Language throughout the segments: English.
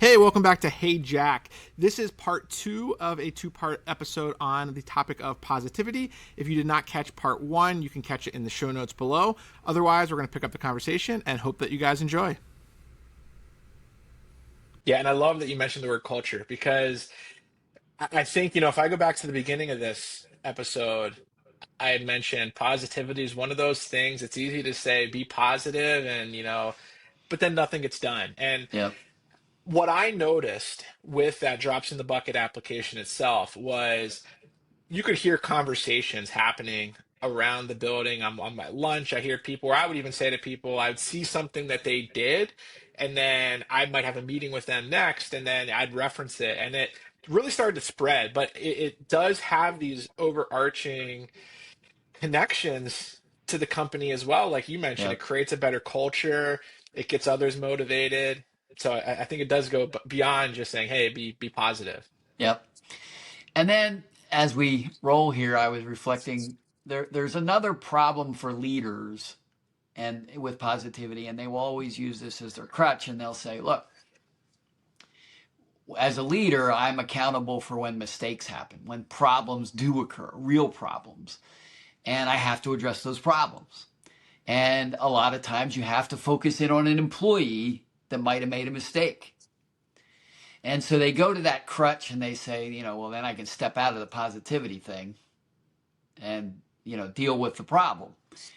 Hey, welcome back to Hey Jack. This is part two of a two-part episode on the topic of positivity. If you did not catch part one, you can catch it in the show notes below. Otherwise, we're going to pick up the conversation and hope that you guys enjoy. Yeah, and I love that you mentioned the word culture because I think, if I go back to the beginning of this episode, I had mentioned positivity is one of those things. It's easy to say be positive and, but then nothing gets done. And Yep. what I noticed with that drops in the bucket application itself was you could hear conversations happening around the building. I'm on my lunch. I hear people, or I would even say to people, I would see something that they did, and then I might have a meeting with them next, and then I'd reference it. And it really started to spread, but it does have these overarching connections to the company as well. Like you mentioned, it Yep. creates a better culture, it gets others motivated. So I think it does go beyond just saying, hey, be positive. Yep. And then as we roll here, I was reflecting there's another problem for leaders and with positivity, and they will always use this as their crutch, and they'll say, look, as a leader, I'm accountable for when mistakes happen, when problems do occur, real problems, and I have to address those problems. And a lot of times you have to focus in on an employee that might have made a mistake. And so they go to that crutch and they say, well, then I can step out of the positivity thing and, deal with the problem.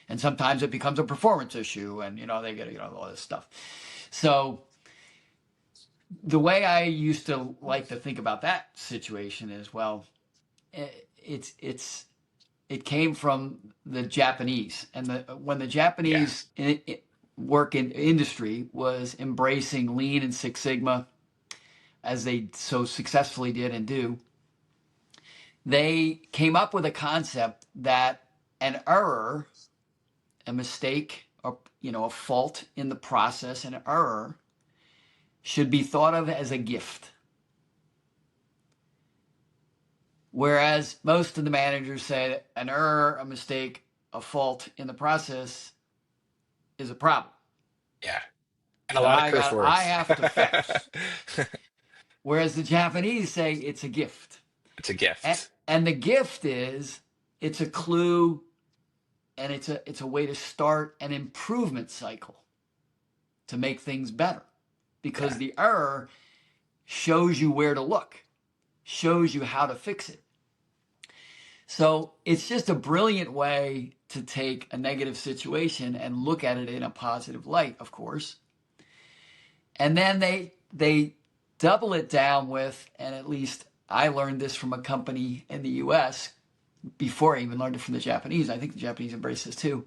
And sometimes it becomes a performance issue and, they get, all this stuff. So the way I used to like to think about that situation is, well, it came from the Japanese. And when the Yeah. Japanese work in industry was embracing Lean and Six Sigma, as they so successfully did and do, they came up with a concept that an error, a mistake, or a fault in the process, an error should be thought of as a gift. Whereas most of the managers say that an error, a mistake, a fault in the process is a problem Yeah. And a that lot of I curse got I words. have to fix. Whereas the Japanese say it's a gift. It's a And, gift. and the gift is it's a clue and it's a way to start an improvement cycle to make things better because Yeah. the error shows you where to look, shows you how to fix it. So it's just a brilliant way to take a negative situation and look at it in a positive light, of course. And then they double it down with, and at least I learned this from a company in the US before I even learned it from the Japanese. I think the Japanese embrace this too.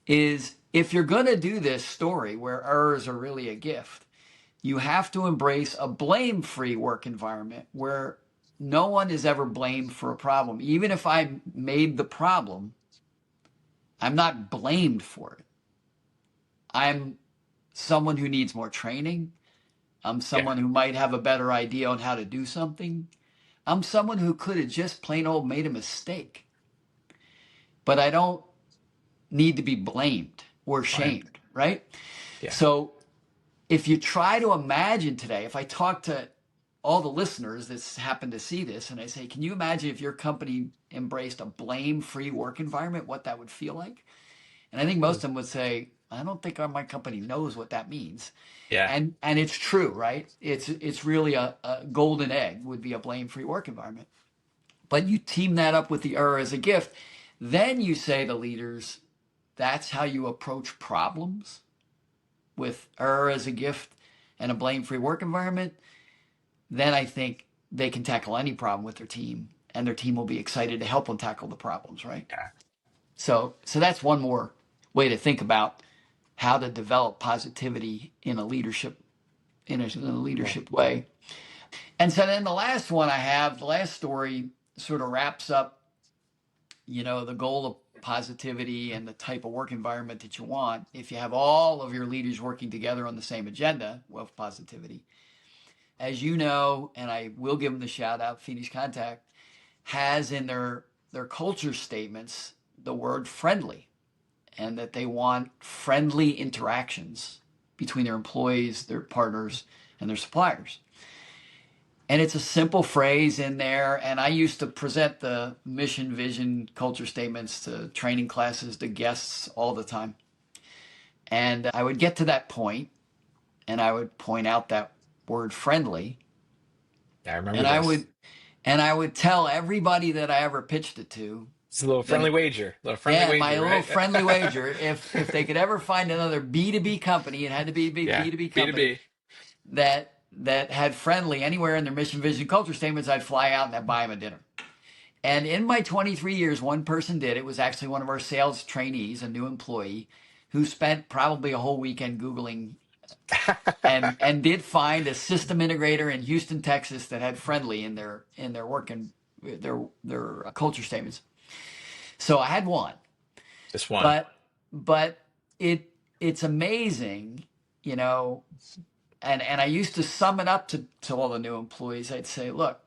Is if you're going to do this story where errors are really a gift, you have to embrace a blame-free work environment where no one is ever blamed for a problem. Even if I made the problem, I'm not blamed for it. I'm someone who needs more training. I'm Yeah. someone who might have a better idea on how to do something. I'm someone who could have just plain old made a mistake. But I don't need to be blamed or Right. shamed, right? Yeah. So if you try to imagine today, if I talk to all the listeners that happen to see this and I say, can you imagine if your company embraced a blame free work environment, what that would feel like? And I think most of Mm. them would say, I don't think my company knows what that means. Yeah. And it's true, right? It's really a golden egg would be a blame free work environment. But you team that up with the error as a gift, then you say to leaders, that's how you approach problems with error as a gift and a blame free work environment, then I think they can tackle any problem with their team and their team will be excited to help them tackle the problems, right? Yeah. So that's one more way to think about how to develop positivity in a Cool. leadership way. And so then the last one I have, the last story sort of wraps up, the goal of positivity and the type of work environment that you want. If you have all of your leaders working together on the same agenda, well, positivity, as you know, and I will give them the shout out, Phoenix Contact has in their culture statements the word friendly and that they want friendly interactions between their employees, their partners and their suppliers. And it's a simple phrase in there. And I used to present the mission, vision, culture statements to training classes to guests all the time. And I would get to that point and I would point out that word friendly. I remember And I this. would and I would tell everybody that I ever pitched it to It's a little that friendly wager. A little friendly yeah, my wager, little right? friendly wager, if they could ever find another B2B company, it had to be a Yeah. B2B company B2B. that had friendly anywhere in their mission, vision, culture statements, I'd fly out and I'd buy them a dinner. And in my 23 years, one person did. It was actually one of our sales trainees, a new employee, who spent probably a whole weekend Googling and did find a system integrator in Houston, Texas that had friendly in their work and their culture statements. So I had one, Just one. but it's amazing, you know. And I used to sum it up to all the new employees. I'd say, look,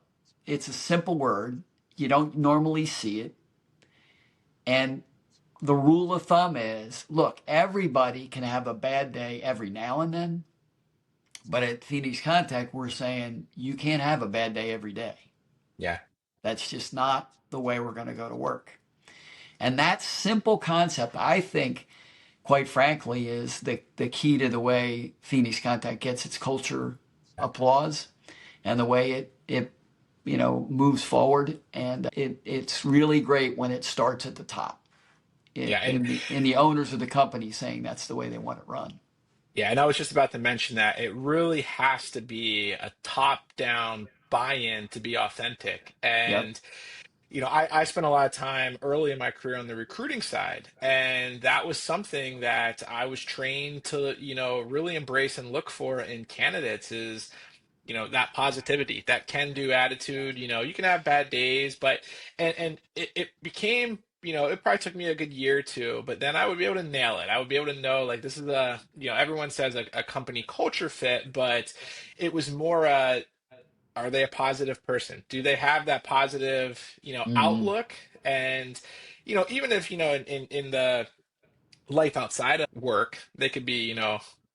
it's a simple word. You don't normally see it. And the rule of thumb is, look, everybody can have a bad day every now and then. But at Phoenix Contact, we're saying you can't have a bad day every day. Yeah. That's just not the way we're going to go to work. And that simple concept, I think, quite frankly, is the key to the way Phoenix Contact gets its culture applause and the way it moves forward. And it's really great when it starts at the top Yeah. in the owners of the company saying that's the way they want it run. Yeah, and I was just about to mention that it really has to be a top-down buy-in to be authentic. Yep. And, I spent a lot of time early in my career on the recruiting side, and that was something that I was trained to, really embrace and look for in candidates is that positivity, that can-do attitude. You can have bad days, but and it became, it probably took me a good year or two, but then I would be able to nail it. I would be able to know, like, this is everyone says a company culture fit, but it was more are they a positive person? Do they have that positive Mm, outlook? And even if in the life outside of work, they could be,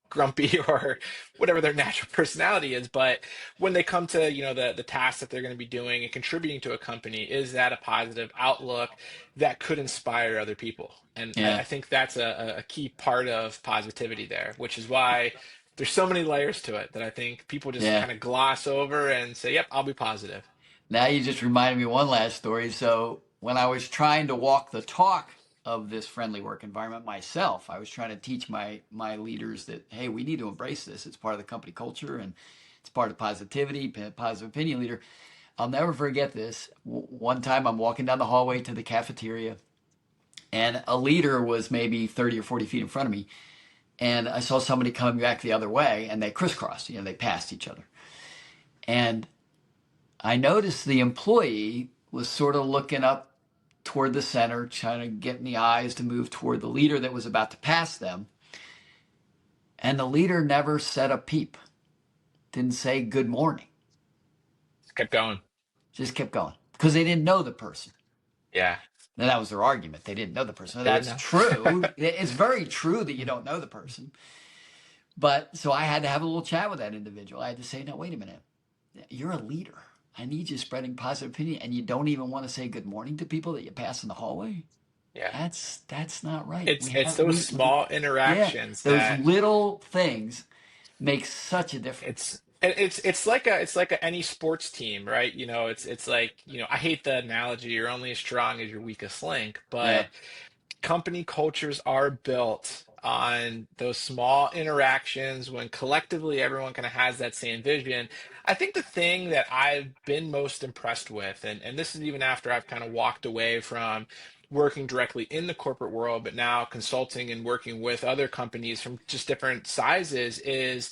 grumpy or whatever their natural personality is. But when they come to, the tasks that they're going to be doing and contributing to a company, is that a positive outlook that could inspire other people? And I yeah. think that's a key part of positivity there, which is why there's so many layers to it that I think people just Yeah. kind of gloss over and say, yep, I'll be positive. Now you just reminded me of one last story. So when I was trying to walk the talk of this friendly work environment myself, I was trying to teach my leaders that hey, we need to embrace this. It's part of the company culture and it's part of positivity, positive opinion leader. I'll never forget this. One time I'm walking down the hallway to the cafeteria and a leader was maybe 30 or 40 feet in front of me. And I saw somebody coming back the other way and they crisscrossed, they passed each other. And I noticed the employee was sort of looking up toward the center, trying to get the eyes to move toward the leader that was about to pass them. And the leader never said a peep, didn't say good morning, Kept going. just kept going because they didn't know the person. Yeah. And that was their argument. They didn't know the person. They didn't That's know. true. It's very true that you don't know the person. But so I had to have a little chat with that individual. I had to say, no, wait a minute. You're a leader. I need you spreading positive opinion, and you don't even want to say good morning to people that you pass in the hallway. Yeah. That's not right. It's those small Yeah, interactions those that little things make such a difference. it's like any sports team, right? It's like, I hate the analogy, you're only as strong as your weakest link, Yeah, but company cultures are built on those small interactions when collectively everyone kind of has that same vision. I think the thing that I've been most impressed with, and this is even after I've kind of walked away from working directly in the corporate world, but now consulting and working with other companies from just different sizes, is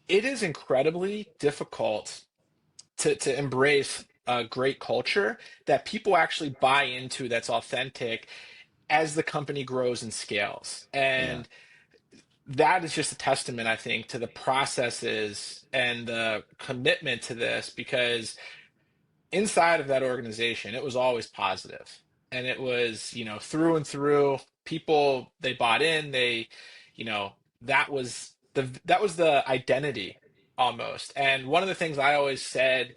it is incredibly difficult to embrace a great culture that people actually buy into, that's authentic as the company grows and scales. yeah, And that is just a testament, I think, to the processes and the commitment to this, because inside of that organization, it was always positive. And it was, through and through, people, they bought in, they, that was the identity. almost. And one of the things I always said,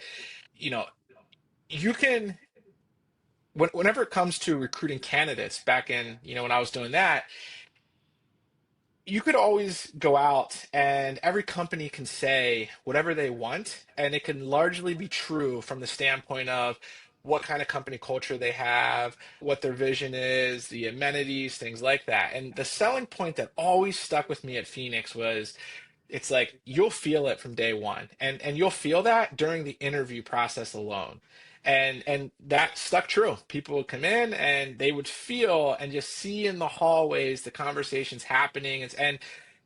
you know, you can, whenever it comes to recruiting candidates back in, when I was doing that, you could always go out and every company can say whatever they want, and it can largely be true from the standpoint of what kind of company culture they have, what their vision is, the amenities, things like that. And the selling point that always stuck with me at Phoenix was it's like you'll feel it from day one, and you'll feel that during the interview process alone. And that stuck true. People would come in and they would feel and just see in the hallways the conversations happening, and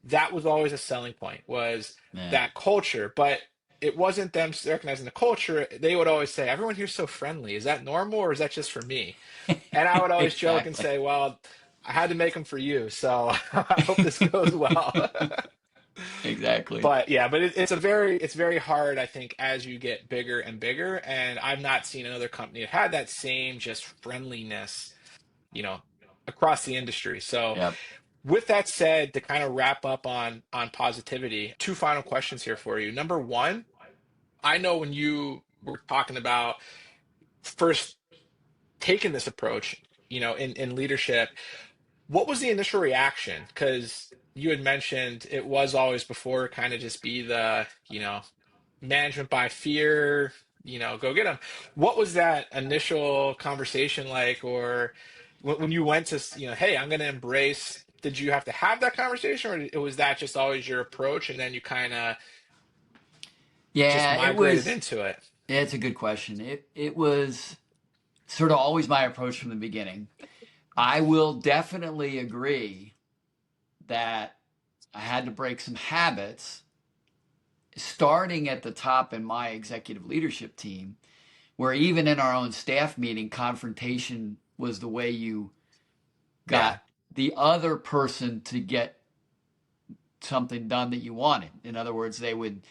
that was always a selling point, was Yeah. that culture. But it wasn't them recognizing the culture. They would always say, everyone here's so friendly, is that normal or is that just for me? And I would always joke and Exactly. say, well, I had to make them for you, so I hope this goes well. Exactly. But yeah, but it's very hard, I think, as you get bigger and bigger. And I've not seen another company that had that same just friendliness, you know, across the industry. So Yep. with that said, to kind of wrap up on positivity, two final questions here for you. Number one, I know when you were talking about first taking this approach, in leadership, what was the initial reaction? Because you had mentioned it was always before kind of just be the, management by fear, go get them. What was that initial conversation like? Or when you went to, hey, I'm going to embrace, did you have to have that conversation, or was that just always your approach and then you kind of just Yeah, it migrated was. into it? It's a good question. It was sort of always my approach from the beginning. I will definitely agree that I had to break some habits, starting at the top in my executive leadership team, where even in our own staff meeting, confrontation was the way you Yeah. got the other person to get something done that you wanted. In other words, they would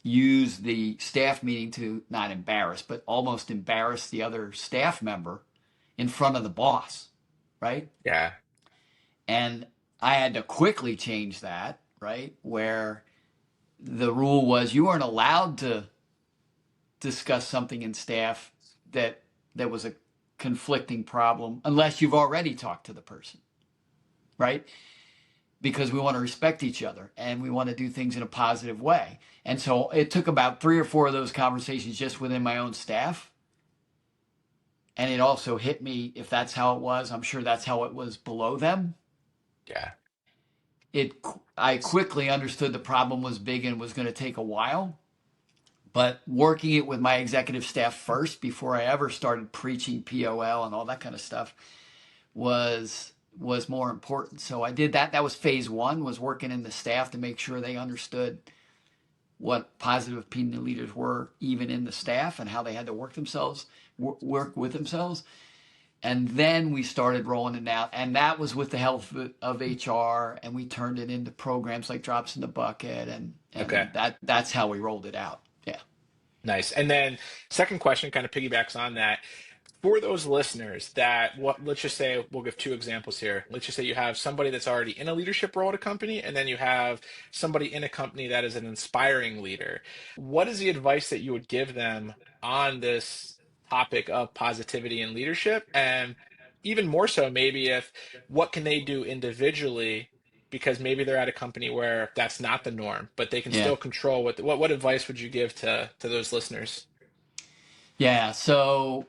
use the staff meeting to not embarrass, but almost embarrass the other staff member in front of the boss, right? Yeah. And I had to quickly change that, right? Where the rule was you weren't allowed to discuss something in staff that was a conflicting problem unless you've already talked to the person, right? Because we want to respect each other and we want to do things in a positive way. And so it took about 3 or 4 of those conversations just within my own staff. And it also hit me, if that's how it was, I'm sure that's how it was below them. Yeah. It I quickly understood the problem was big and was going to take a while. But working it with my executive staff first before I ever started preaching POL and all that kind of stuff was more important. So I did that. That was phase one, was working in the staff to make sure they understood what positive opinion leaders were, even in the staff, and how they had to work with themselves. And then we started rolling it out, and that was with the help of HR, and we turned it into programs like Drops in the Bucket, and Okay. that's how we rolled it out. Yeah. Nice. And then second question kind of piggybacks on that. For those listeners that let's just say we'll give two examples here. Let's just say you have somebody that's already in a leadership role at a company, and then you have somebody in a company that is an inspiring leader. What is the advice that you would give them on this topic of positivity and leadership? And even more so, maybe if what can they do individually, because maybe they're at a company where that's not the norm, but they can Yeah. still control what advice would you give to those listeners? Yeah. So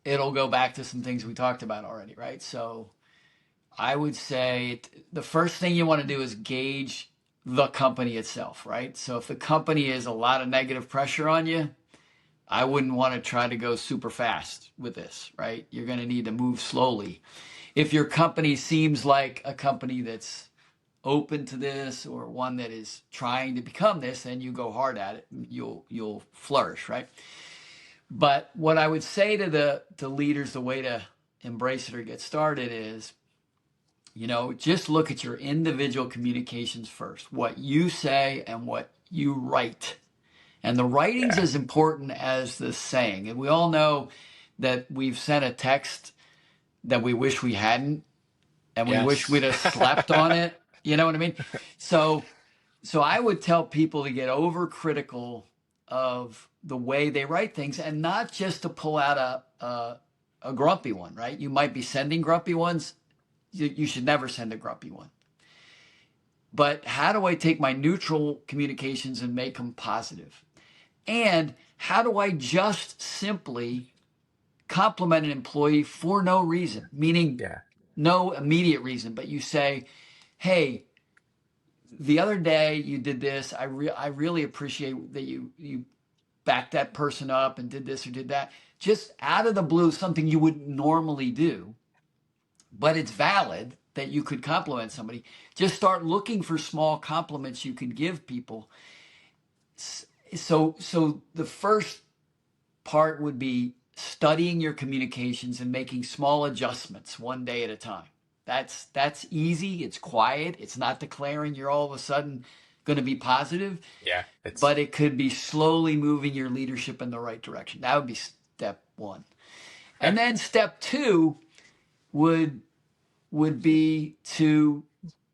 it'll go back to some things we talked about already, right? So I would say the first thing you want to do is gauge the company itself, right? So if the company is a lot of negative pressure on you, I wouldn't want to try to go super fast with this, right? You're going to need to move slowly. If your company seems like a company that's open to this or one that is trying to become this, then you go hard at it. You'll flourish, right? But what I would say to the leaders, the way to embrace it or get started is, just look at your individual communications first, what you say and what you write. And the writing's Yeah. as important as the saying. And we all know that we've sent a text that we wish we hadn't, and we wish Yes. we'd have slept on it. You know what I mean? So So I would tell people to get overcritical of the way they write things, and not just to pull out a grumpy one, right? You might be sending grumpy ones. You should never send a grumpy one. But how do I take my neutral communications and make them positive? And how do I just simply compliment an employee for no reason, meaning Yeah. no immediate reason, but you say, hey, the other day you did this. I really appreciate that you backed that person up and did this or did that. Just out of the blue, something you wouldn't normally do, but it's valid that you could compliment somebody. Just start looking for small compliments you can give people. So the first part would be studying your communications and making small adjustments one day at a time. That's easy. It's quiet. It's not declaring you're all of a sudden going to be positive, Yeah. It's but it could be slowly moving your leadership in the right direction. That would be step one. yeah. And then step two would be to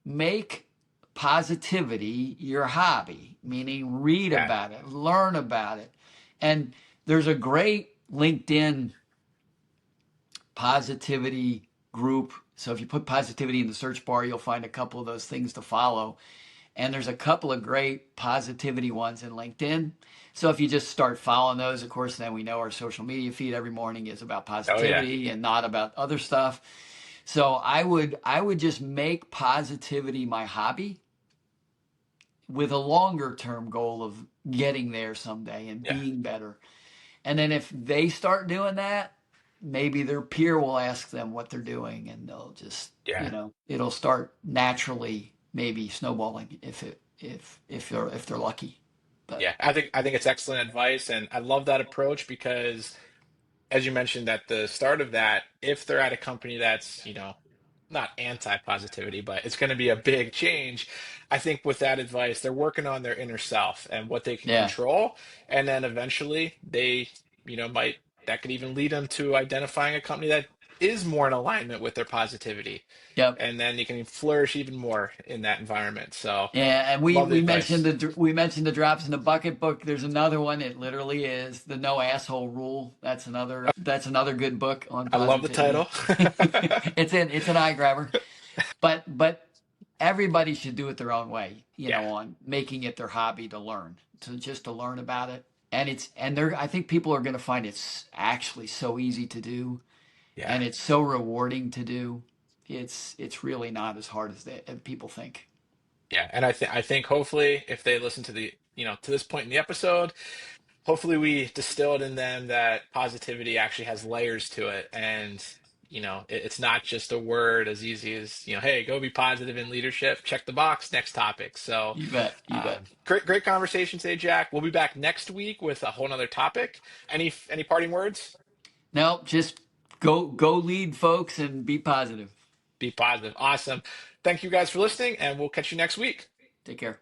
make positivity your hobby, meaning read Yeah. about it, learn about it. And there's a great LinkedIn positivity group. So if you put positivity in the search bar, you'll find a couple of those things to follow. And there's a couple of great positivity ones in LinkedIn. So if you just start following those, of course, then we know our social media feed every morning is about Oh yeah. positivity and not about other stuff. So I would just make positivity my hobby with a longer term goal of getting there someday and Yeah. being better. And then if they start doing that, maybe their peer will ask them what they're doing, and they'll just, Yeah. it'll start naturally maybe snowballing if they're lucky. But Yeah. I think it's excellent advice, and I love that approach because, as you mentioned at the start of that, if they're at a company that's, not anti-positivity, but it's going to be a big change. I think with that advice, they're working on their inner self and what they can yeah, control. And then eventually they, might, that could even lead them to identifying a company that is more in alignment with their positivity. yep. And then you can flourish even more in that environment. So Yeah, and we love the we mentioned advice. the drops in the bucket book. There's another one. It literally is the no asshole rule. That's another good book on I love the positivity. title. It's an eye grabber. But everybody should do it their own way. Yeah. On making it their hobby to learn, to learn about it. And they're I think people are going to find it's actually so easy to do, Yeah. and it's so rewarding to do. It's really not as hard as people think. Yeah. And I think hopefully if they listen to to this point in the episode, hopefully we distilled in them that positivity actually has layers to it, and it's not just a word as easy as, hey, go be positive in leadership, check the box, next topic. So You bet. You bet. great conversation today, Jack. We'll be back next week with a whole nother topic. Any parting words? No, just go lead folks and be positive. Be positive. Awesome. Thank you guys for listening, and we'll catch you next week. Take care.